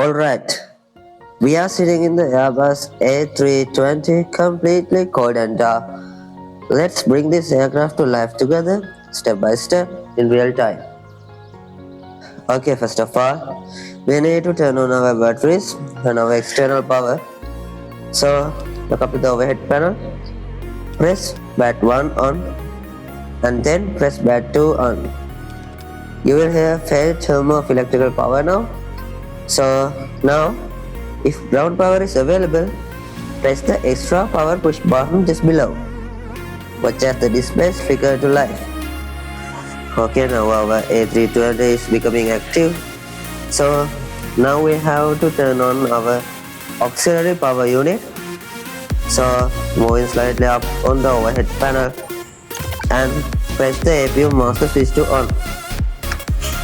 Alright, we are sitting in the Airbus A320 completely cold and dark. Let's bring this aircraft to life together, step by step, in real time. Okay, first of all, we need to turn on our batteries and our external power. So, look up to the overhead panel, press bat 1 on, and then press bat 2 on. You will hear faint hum of electrical power now. So, now, if ground power is available, press the extra power push button just below. Watch as the displays flicker to life. Okay, now our A320 is becoming active. So now we have to turn on our auxiliary power unit. So moving slightly up on the overhead panel and press the APU master switch to on.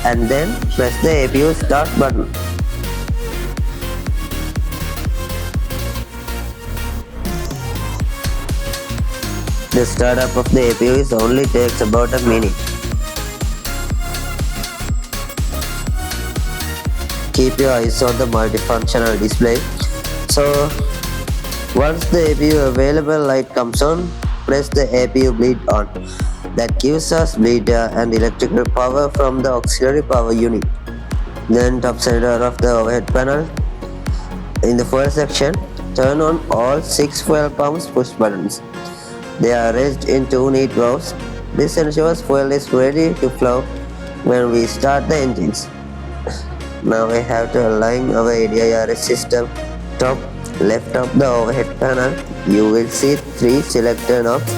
And then press the APU start button. The startup of the APU only takes about a minute. Keep your eyes on the multifunctional display. So once the APU available light comes on, press the APU bleed on. That gives us bleed and electrical power from the auxiliary power unit. Then top center of the overhead panel, in the fuel section, turn on all 6 fuel pumps push buttons. They are arranged in 2 neat rows. This ensures fuel is ready to flow when we start the engines. Now we have to align our ADIRS system. Top left of the overhead panel, you will see 3 selector knobs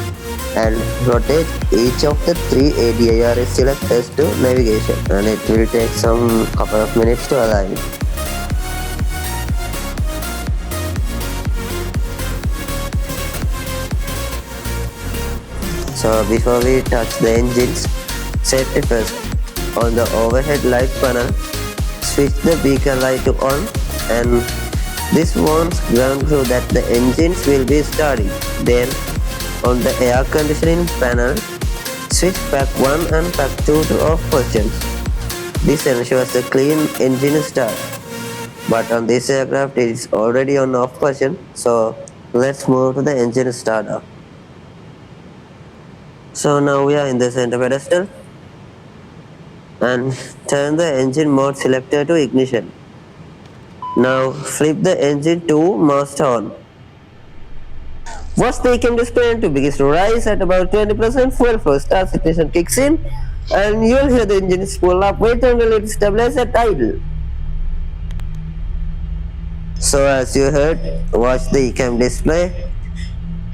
and rotate each of the 3 ADIRS selectors to navigation, and it will take some couple of minutes to align. So before we touch the engines, safety first. On the overhead light panel, switch the beacon light to on, and this warns ground crew that the engines will be starting. Then on the air conditioning panel, switch pack 1 and pack 2 to off positions. This ensures a clean engine start. But on this aircraft it is already on off position, so let's move to the engine startup. So now we are in the center pedestal and turn the engine mode selector to ignition. Now flip the engine to master on. Once the ECAM display begins to rise at about 20%, fuel flow start situation kicks in and you will hear the engine spool up. Wait until it stabilizes at idle. So as you heard, watch the ECAM display,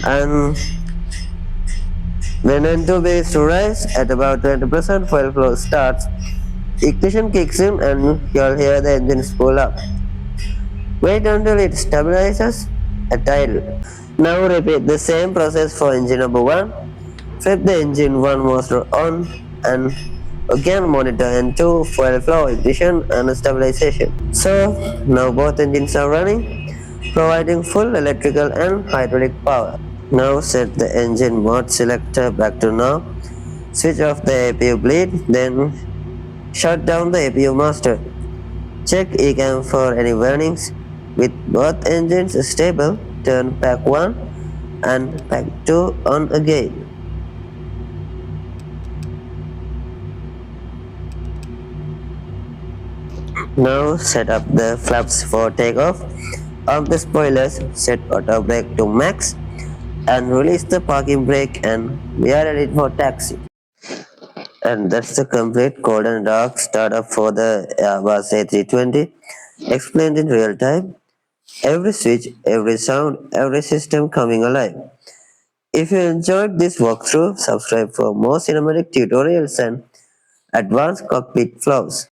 and when N2 begins to rise at about 20%, fuel flow starts. Ignition kicks in and you'll hear the engine spool up. Wait until it stabilizes at idle. Now repeat the same process for engine number 1. Flip the engine 1 master on and again monitor N2, fuel flow, ignition and stabilization. So now both engines are running, providing full electrical and hydraulic power. Now set the engine mode selector back to no. Switch off the APU bleed, then shut down the APU master. Check ECAM for any warnings. With both engines stable, turn pack 1 and pack 2 on again. Now set up the flaps for takeoff. Of the spoilers, set auto brake to max and release the parking brake, and we are ready for taxi. And that's the complete cold and dark startup for the Airbus A320, explained in real time. Every switch, every sound, every system coming alive. If you enjoyed this walkthrough, subscribe for more cinematic tutorials and advanced cockpit flows.